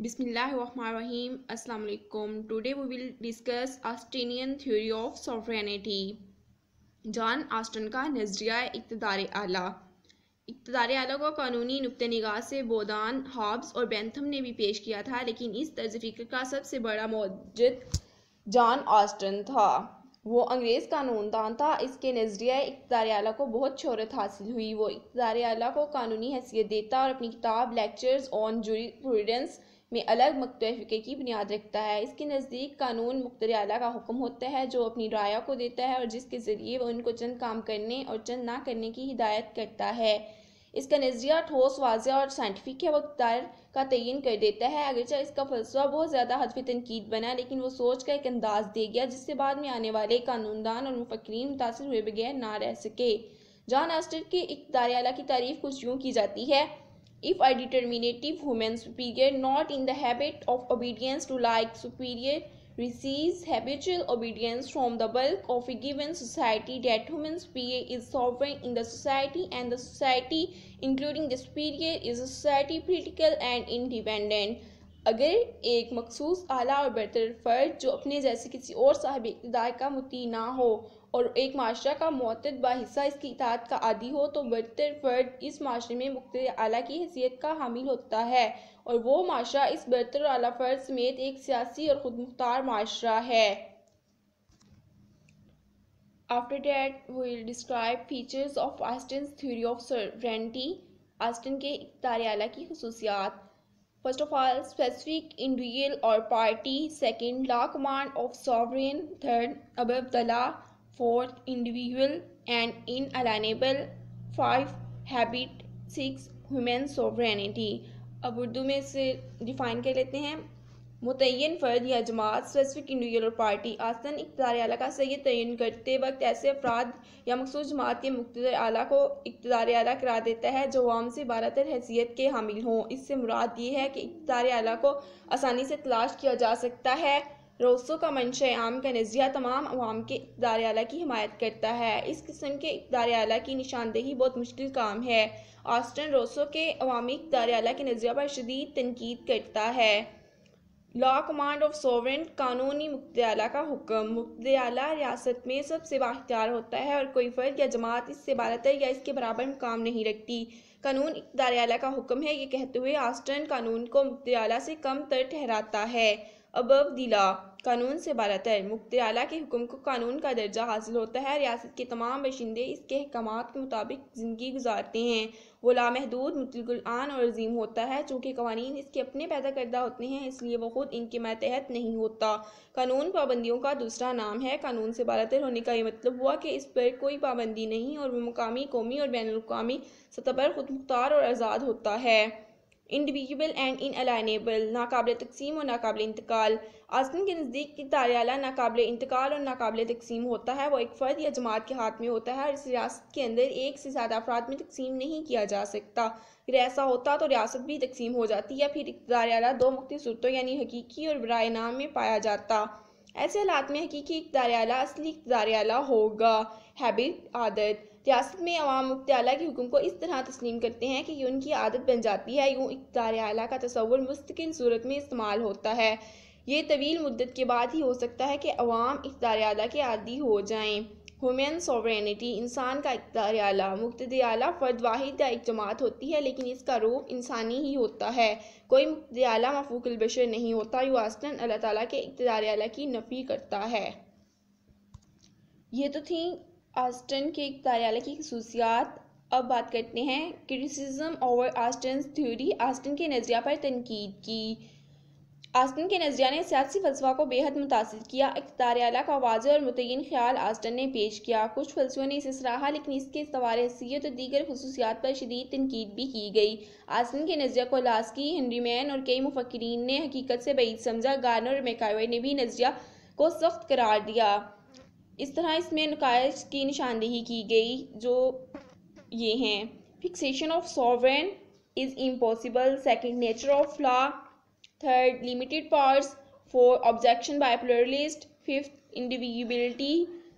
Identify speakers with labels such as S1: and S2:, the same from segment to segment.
S1: Bismillahirrahmanirrahim. Assalamu alaikum. Today we will discuss Austinian theory of sovereignty. John Austin का नज़रिया इक़्तिदार आला। इक़्तिदार आला को कानूनी नुक्ते निगाह से बोदान, हॉब्स और बेंथम ने भी पेश किया था, लेकिन इस तर्ज फ़िक्र का सबसे बड़ा मौजद जॉन ऑस्टन था। वो अंग्रेज़ कानूनदान था। इसके नज़रिया इक़्तिदार आला को बहुत शोहरत हासिल हुई। वो इक़्तिदार आला को कानूनी हैसियत देता और अपनी किताब लेक्चर्स ऑन जूरिस्प्रूडेंस में अलग मकतब फ़िक्र की बुनियाद रखता है। इसके नज़दीक कानून मुक़्तदर आला का हुक्म होता है जो अपनी राय को देता है और जिसके ज़रिए वह उनको चंद काम करने और चंद ना करने की हिदायत करता है। इसका नज़रिया ठोस, वाज़ेह और साइंटिफिक है। वो इक़्तिदार का तयन कर देता है। अगरचे इसका फ़लसफ़ा बहुत ज़्यादा हदफ़ तनकीद बना, लेकिन वो सोच का एक अंदाज़ दे गया जिससे बाद में आने वाले कानूनदान और मुफ़क्किरीन मुतासिर हुए बगैर ना रह सके। जॉन ऑस्टन के इक़्तिदार आला की तारीफ़ कुछ यूँ की जाती है: If a determinative human superior not in the habit of obedience to like superior receives habitual obedience from the bulk of a given society, that human superior is sovereign in the society, and the society including the superior is a society political and independent. अगर एक मखसूस आला और बरतर फ़र्द जो अपने जैसे किसी और साहिब इक़्तिदार का मुती ना हो और एक माशरा का मुअत्तद हिस्सा इसकी इताअत का आदी हो, तो बरतर फ़र्द इस माशरे में मुक़्तदर आला की हैसियत का हामिल होता है और वो माशरा इस बरतर आला फ़र्द समेत एक सियासी और ख़ुद मुख्तार माशरा है। After that, we will describe features of Austin's theory of sovereignty. Austin के इक़्तिदार आला की ख़ुसूसियात। First of all, specific individual or party. Second, law command of sovereign. Third, above the law. Fourth, individual and inalienable. 5, habit. 6, human sovereignty. अब उर्दू में इसे define कर लेते हैं। मुतय्यन फ़र्द या जमात, स्पेसिफिक इंडिविजुअल और पार्टी। ऑस्टन इक़्तिदार आला का सही तयन करते वक्त ऐसे अफराद या मखसूस जमात के मुक़्तदर आला को इक़्तिदार आला करार देता है जो अवाम से बालातर हैसियत के हामिल हों। इससे मुराद ये है कि इक़्तिदार आला को आसानी से तलाश किया जा सकता है। रोसो का मंशा आम का नज़रिया तमाम अवाम के इक़्तिदार आला की हिमायत करता है। इस किस्म के इक़्तिदार आला की निशानदेही बहुत मुश्किल काम है। ऑस्टन रोसो के अवामी इक़्तिदार आला के नज़रिया पर शदीद तनकीद करता है। लॉ कमांड ऑफ सोवरेन, कानूनी मुक़्तदर आला का हुक्म। मुक़्तदर आला रियासत में सबसे बाख्तियार होता है और कोई फ़र्द या जमात इससे बालातर या इसके बराबर मुकाम नहीं रखती। कानून इक़्तिदार आला का हुक्म है, ये कहते हुए ऑस्टन कानून को मुक़्तदर आला से कम तर ठहराता है। अबव द लॉ, कानून से बालातर। मुक़्तदर आला के हुक्म को कानून का दर्जा हासिल होता है। रियासत के तमाम बाशिंदे इसके अहकामात के मुताबिक ज़िंदगी गुजारते हैं। वो लामहदूद, मुतलकुल आन और अजीम होता है। चूँकि कवानीन इसके अपने पैदा करदा होते हैं, इसलिए वो खुद इनके मातहत नहीं होता। कानून पाबंदियों का दूसरा नाम है। कानून से बालातर होने का ये मतलब हुआ कि इस पर कोई पाबंदी नहीं और वो मुकामी, कौमी और बैनुल-अक़वामी सतह पर खुद मुख्तार और आज़ाद होता है। इंडिविजुअल एंड इनअलाइनेबल, नाकाबिल तकसीम और नाकाबिल इंतकाल। ऑस्टन के नज़दीक इक़्तिदार आला नाकाबिल इंतकाल और नाकाबिल तकसीम होता है। वो एक फ़र्द या जमात के हाथ में होता है और इस रियासत के अंदर एक से ज़्यादा अफराद में तकसीम नहीं किया जा सकता। अगर ऐसा होता तो रियासत भी तकसीम हो जाती या फिर इक़्तिदार आला दो मुख्तलिफ सूरतों यानी हकीकी और बराए नाम में पाया जाता। ऐसे हालात में हकीकी इक़्तिदार आला असली इक़्तिदार आला होगा। हैबिट, आदत। रियासत में अवाम मुक़्तदर आला के हुक्म को इस तरह तस्लीम करते हैं कि ये उनकी आदत बन जाती है। यूँ इक़्तिदार आला का तसव्वुर मुस्तकिल सूरत में इस्तेमाल होता है। ये तवील मुद्दत के बाद ही हो सकता है कि अवाम इक़्तिदार आला के आदी हो जाएँ। ह्यूमन सोवरेनिटी, इंसान का इक़्तिदार आला। मुक़्तदर आला फ़र्द वाहिद या एक जमात होती है, लेकिन इसका रूप इंसानी ही होता है। कोई मुक़्तदर आला मफ़ूक़ुल बशर नहीं होता। यूँ ऑस्टन अल्लाह ताला के इक़्तिदार आला की नफ़ी करता है। ये तो थी ऑस्टन के इक़्तिदार आला की ख़ुसूसियात। अब बात करते हैं क्रिटिसिज्म ओवर ऑस्टन्स थ्योरी, ऑस्टन के नज़रिया पर तनकीद की। ऑस्टन के नज़रिया ने सियासी फ़लसफ़ा को बेहद मुतासिर किया। इक़्तिदार आला का वाज़ेह और मुतय्यन ख़याल ऑस्टन ने पेश किया। कुछ फ़लसफ़ियों ने इसे सराहा, लेकिन इसके सवार हैसियत और दीगर ख़ुसूसियात पर शदीद तनकीद भी की गई। ऑस्टन के नज़रिया को लास्की, हेनरी मैन और कई मुफ़क्किरीन ने हकीकत से बईद समझा। गार्नर और मैकाइवर ने भी नज़रिया को सख्त करार दिया। इस तरह इसमें नकाइश की निशानदेही की गई जो ये हैं: fixation of sovereign is impossible. Second, nature of law. Third, limited powers. Four, objection by pluralist. Fifth, individuality.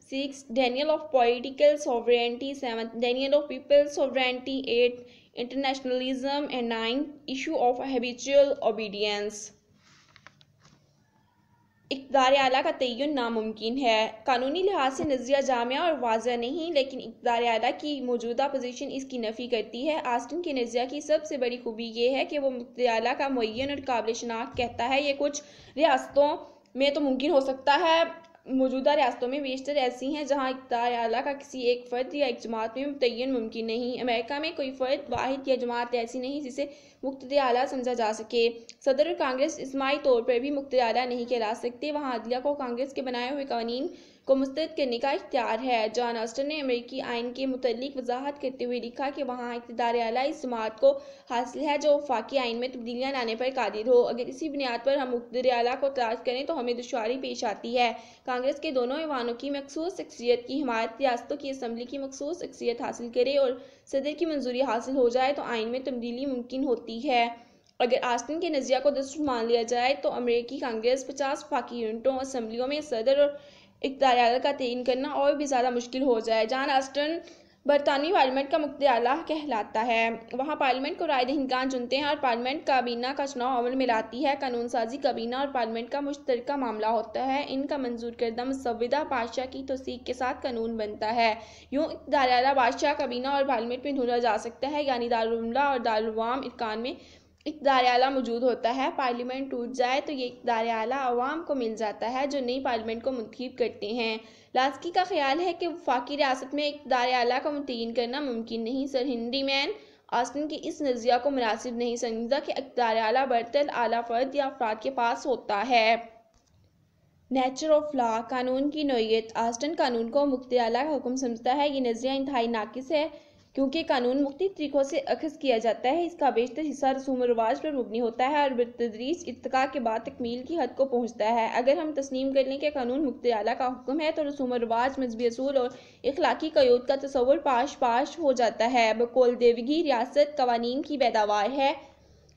S1: Six, denial of political sovereignty. Seventh, denial of people sovereignty. Eight, internationalism. And nine, issue of habitual obedience. इक़्तिदार आला का तय्युन नामुमकिन है। कानूनी लिहाज से नज़रिया जामिया और वाज़ह नहीं, लेकिन इक़्तिदार आला की मौजूदा पोजीशन इसकी नफ़ी करती है। ऑस्टिन के नज़रिया की सबसे बड़ी खूबी ये है कि वो इक़्तिदार आला का मुअय्यन और काबिल शनाख्त कहता है। ये कुछ रियासतों में तो मुमकिन हो सकता है, मौजूदा रियासतों में बेशतर ऐसी हैं जहाँ इक़्तिदार आला का किसी एक फ़र्द या एक जमात में मुतय्यन मुमकिन नहीं। अमेरिका में कोई फ़र्द, वाहिद या जमात ऐसी नहीं जिसे मुक़्तिदार आला समझा जा सके। सदर और कांग्रेस इस्माई तौर पर भी मुक़्तिदार आला नहीं कहला सकते। वहाँ अदलिया को कांग्रेस के बनाए हुए कानून को मुस्तरद करने का इख्तियार है। जॉन ऑस्टिन ने अमेरिकी आइन के मुतल्लिक वजाहत करते हुए लिखा कि वहाँ इक़्तिदार आला इस जमात को हासिल है जो वफाकी आइन में तब्दीलियाँ लाने पर कादिर हो। अगर इसी बुनियाद पर हम मुक़्तिदार आला को तलाश करें तो हमें दुश्वारी पेश आती है। कांग्रेस के दोनों ऐवानों की मखसूस शख्सियत की हिमायत, रियासतों की असम्बली की मखसूस शख्सियत हासिल करे और सदर की मंजूरी हासिल हो जाए तो आइन में तब्दीली मुमकिन होती है। अगर ऑस्टिन के नज़रिया को दुरुस्त मान लिया जाए तो अमेरिकी कांग्रेस 50 वफाकी यूनिटों असम्बलियों में सदर और इक़्तिदार आला का तयन करना और भी ज़्यादा मुश्किल हो जाए। जॉन ऑस्टिन बरतानवी पार्लियामेंट का मुक़्तिदार आला कहलाता है। वहाँ पार्लियामेंट को राय दहिंदगान चुनते हैं और पार्लियामेंट काबीना का चुनाव अमल में लाती है। कानून साजी काबीना और पार्लियामेंट का मुश्तरका मामला होता है। इनका मंजूर करदा मुसव्विदा बादशाह की तौसीक के साथ कानून बनता है। यूँ इक़्तिदार आला बादशाह, काबीना और पार्लियामेंट में ढूंढा जा सकता है, यानी दारुल उम्रा और दारुल अवाम इरकान में इक़्तिदार आला मौजूद होता है। पार्लियामेंट टूट जाए तो ये इक़्तिदार आला अवाम को मिल जाता है जो नई पार्लियामेंट को मुंतखब करते हैं। लास्की का ख्याल है कि वफाकी रियासत में इक़्तिदार आला का मुतय्यन करना मुमकिन नहीं। सर हेनरी मैन ऑस्टिन के इस नज़रिया को मुनासिब नहीं समझता कि इक़्तिदार आला बरतर आला फ़र्द या अफराद के पास होता है। नेचर ऑफ लॉ, कानून की नौइयत। ऑस्टिन कानून को मुक़्तिदार आला का हुक्म समझता है। ये नज़रिया इंतहाई नाकिस है क्योंकि कानून मुख्तलिफ तरीक़ों से अखज़ किया जाता है। इसका बेशतर हिस्सा रसूम व रिवाज पर मबनी होता है और बितदरीज इर्तिका के बाद तकमील की हद को पहुँचता है। अगर हम तस्लीम कर लें कि कानून मुक़्तिदार आला का हुक्म है तो रसूम व रिवाज, मजहबी असूल और इखलाकी क़यूद का तसव्वुर पाश पाश हो जाता है। बकौल देवगी रियासत कवानीन की पैदावार है,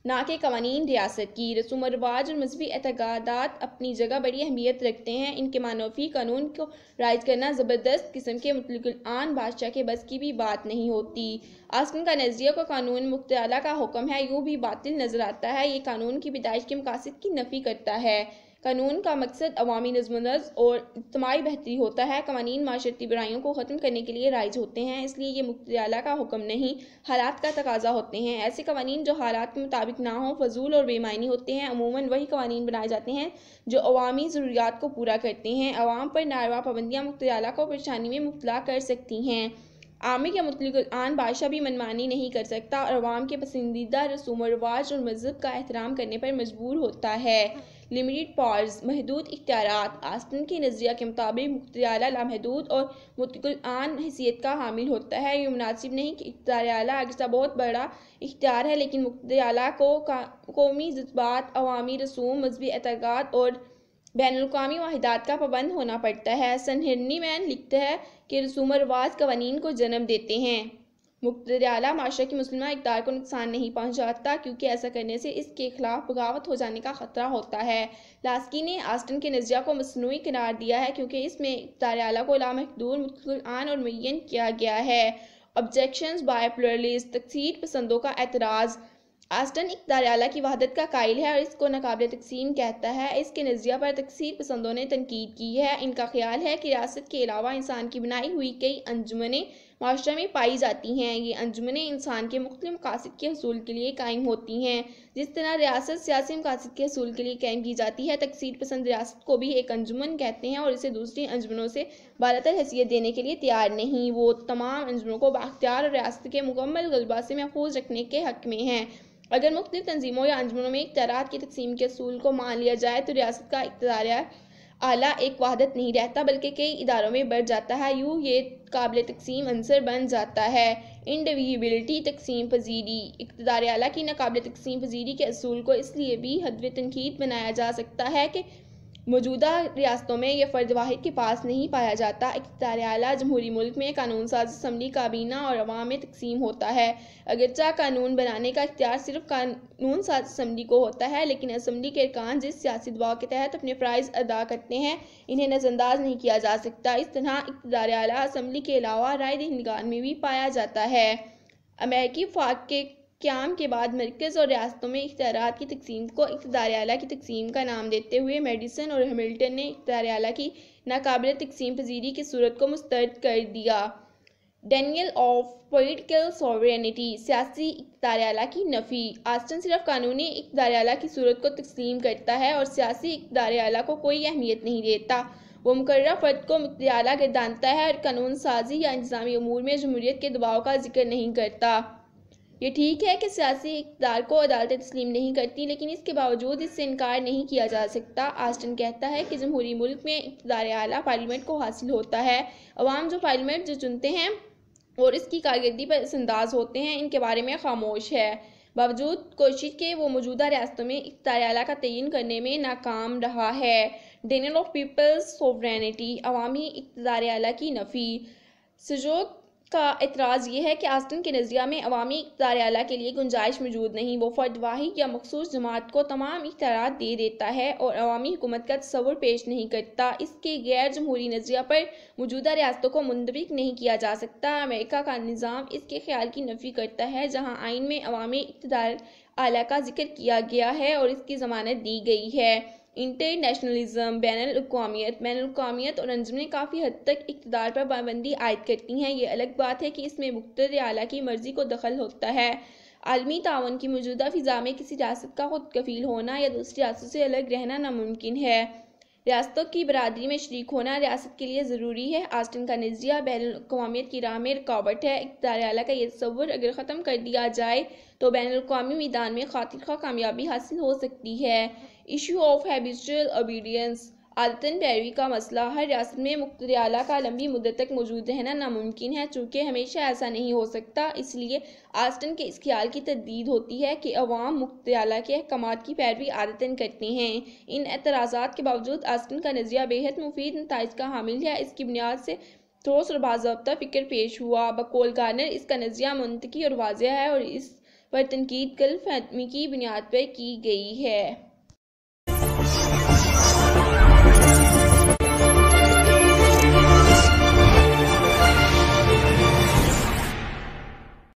S1: ना कि कवानीन रियासत की। रसूम व रिवाज और मजहबी एतक़ादात अपनी जगह बड़ी अहमियत रखते हैं। इनके मानोफी कानून को राइज करना ज़बरदस्त किस्म के मुतलक़ुल आन बादशाह के बस की भी बात नहीं होती। ऑस्टिन का नज़रिया को कानून मुक़्तिदार आला का हुक्म है यूँ भी बातिल नज़र आता है। ये कानून की पैदाइश के मकासद की नफ़ी करता है। कानून का मकसद अवामी नज़्म-ओ-नज़्म और इज्तिमाई बेहतरी होता है। कवानीन माशरती बुराइयों को ख़त्म करने के लिए राइज होते हैं, इसलिए ये मुक़्तिदार आला का हुक्म नहीं, हालात का तकाज़ा होते हैं। ऐसे कवानीन जो हालात के मुताबिक ना हों, फजूल और बेमायनी होते हैं। अमूमन वही कवानीन बनाए जाते हैं जो अवामी ज़रूरियात को पूरा करते हैं। अवाम पर नारवा पाबंदियाँ मुक़्तिदार आला को परेशानी में मुब्तला कर सकती हैं। आमिर या मुतलक़ुल आन बादशाह भी मनमानी नहीं कर सकता और अवाम के पसंदीदा रसूम व रिवाज और मज़हब का एहतराम करने पर मजबूर होता है। लिमिटेड पावर्स, महदूद इख्तियारात। ऑस्टिन के नज़रिया के मुताबिक मुक़्तिदार आला लामहदूद और मुतलक़ुल आन हैसियत का हामिल होता है। ये मुनासिब नहीं कि इख्तियार आला अगरचा बहुत बड़ा इख्तियार है, लेकिन मुक़्तिदार आला को कौमी जज्बात, अवामी रसूम, मजहबी एतक़ाद और बैनुल-अक़वामी वाहिदात का पाबंद होना पड़ता है। सन हेनरी मैन लिखता है कि रसूम व रिवाज कवानीन को जन्म देते हैं। मुक़्तिदार आला माशरे की मुस्लिमा इक़्तिदार को नुकसान नहीं पहुँचाता क्योंकि ऐसा करने से इसके खिलाफ बगावत हो जाने का ख़तरा होता है। लास्की ने ऑस्टिन के नज़रिया को मसनूई करार दिया है क्योंकि इसमें इक़्तिदार आला को लामहदूद, मुतलक़ुल आन और मुअय्यन किया गया है। ऑब्जेक्शंस बाय प्लुरलिस्ट, तकसीर पसंदों का एतराज़। ऑस्टिन इक़्तिदार आला की वहदत का कायल है और इसको नाकाबिल तक़सीम कहता है। इसके नज़रिया पर तकसीर पसंदों ने तनकीद की है। इनका ख्याल है कि रियासत के अलावा इंसान की बनाई हुई कई अंजुमनें माशरे में पाई जाती हैं। ये अंजुमनें इंसान के मुख्तलिफ मकासद के हसूल के लिए कायम होती हैं। जिस तरह रियासत सियासी मकासद के हसूल के लिए कायम की जाती है, तकसीर पसंद रियासत को भी एक अंजुमन कहते हैं और इसे दूसरी अंजुमनों से बालातर हैसियत देने के लिए तैयार नहीं। वो तमाम अंजुमनों को बाख्तियार और रियासत के मुकम्मल गलबा से महफूज रखने के हक़ में हैं। अगर मुख्तलिफ तंजीमों या अंजुमनों में इख्तियारात की तकसीम के असूल को मान लिया जाए तो रियासत का इक़्तिदार आला एक वहदत नहीं रहता बल्कि कई इदारों में बढ़ जाता है। यूँ ये काबिल तकसीम अंसर बन जाता है। इंडिविजिबिलिटी, तकसीम पजीरी। इक़्तिदार आला की नाकाबिल तकसीम पजीरी के असूल को इसलिए भी हदव तनकीद बनाया जा सकता है कि मौजूदा रियासतों में यह फ़र्द वाहिद के पास नहीं पाया जाता। इक़्तिदार आला जमहूरी मुल्क में कानून साज असम्बली, काबीना और अवाम में तकसीम होता है। अगरचा कानून बनाने का इख्तियार सिर्फ कानून साज असम्बली को होता है, लेकिन असम्बली के अरकान जिस सियासी दबाव के तहत अपने फ़राइज़ अदा करते हैं, इन्हें नज़रअंदाज नहीं किया जा सकता। इस तरह इक़्तिदार आला असम्बली के अलावा राय दहिंदगान में भी पाया जाता है। अमेरिकी वफाक के क़याम के बाद मरकज़ और रियासतों में इख्तियारात की तकसीम को इक़्तिदार आला की तकसीम का नाम देते हुए मेडिसन और हैमिल्टन ने इक़्तिदार आला की नाकाबिल तकसीम पजीरी की सूरत को मुस्तरद कर दिया। डेनियल ऑफ पॉलिटिकल सॉवरेनिटी, सियासी इक़्तिदार आला की नफ़ी। ऑस्टिन सिर्फ कानूनी इक़्तिदार आला की सूरत को तस्लीम करता है और सियासी इक़्तिदार आला को कोई अहमियत नहीं देता। वो मुकर्रर फ़र्द को मुख्तार आला गर्दानता है और कानून साजी या इंतज़ामी अमूर में जमहूरियत के दबाव का जिक्र नहीं करता। ये ठीक है कि सियासी इक़्तिदार को अदालतें तस्लीम नहीं करती, लेकिन इसके बावजूद इससे इनकार नहीं किया जा सकता। ऑस्टिन कहता है कि जमहूरी मुल्क में इक़्तिदार आला पार्लियामेंट को हासिल होता है। अवाम जो पार्लियामेंट जो चुनते हैं और इसकी कारकर्दगी पर असंदाज होते हैं, इनके बारे में खामोश है। बावजूद कोशिश के वो मौजूदा रियासतों में इक़्तिदार आला का तयन करने में नाकाम रहा है। डेनियल ऑफ पीपल्स सोवरेनिटी, अवामी इक़्तिदार आला की नफ़ी। सजोक का एतराज़ ये है कि ऑस्टिन के नज़रिया में अवामी इक़्तिदार आला के लिए गुंजाइश मौजूद नहीं। वो फ़र्द वाहिद या मखसूस जमात को तमाम इख्तियारात दे देता है और अवामी हुकूमत का तस्वुर पेश नहीं करता। इसके गैर जमहूरी नज़रिया पर मौजूदा रियासतों को मुंतबिक नहीं किया जा सकता। अमेरिका का निज़ाम इसके ख्याल की नफ़ी करता है, जहाँ आइन में अवामी इक़्तिदार आला का जिक्र किया गया है और इसकी ज़मानत दी गई है। इंटरनेशनलिज्म, बैनुल-अक़वामियत और अंजुमनें काफ़ी हद तक इक़्तिदार पर पाबंदी आयद करती हैं। ये अलग बात है कि इसमें मुक़्तदर आला की मर्ज़ी को दखल होता है। आलमी ताउन की मौजूदा फ़िज़ा में किसी रियासत का खुद कफ़ील होना या दूसरी रियासत से अलग रहना नामुमकिन है। रियासतों की बरादरी में शरीक होना रियासत के लिए ज़रूरी है। ऑस्टिन का नज़रिया बैनुल-अक़वामियत की राह में रुकावट है। इक़्तिदार आला का यह तस्वुर अगर ख़त्म कर दिया जाए तो बैनुल-अक़वामी मैदान में खातिर कामयाबी हासिल हो सकती है। इशू ऑफ हैबिचुअल ओबीडियंस, आदतन पैरवी का मसला। हर रियासत में मुक़्तदर आला का लंबी मुद्दत तक मौजूद रहना नामुमकिन है। चूँकि हमेशा ऐसा नहीं हो सकता, इसलिए ऑस्टिन के इस ख्याल की तजदीद होती है कि अवाम मुक़्तदर आला के अहकामात की पैरवी आदतन करते हैं। इन एतराज़ात के बावजूद ऑस्टिन का नज़रिया बेहद मुफीद नताइज का हामिल है। इसकी बुनियाद से ठोस और बाज़ाब्ता फ़िक्र पेश हुआ। बकौल गार्नर, इसका नज़रिया मंतकी और वाज़ेह है और इस पर तनकीद गलतफ़हमी की बुनियाद पर की गई है।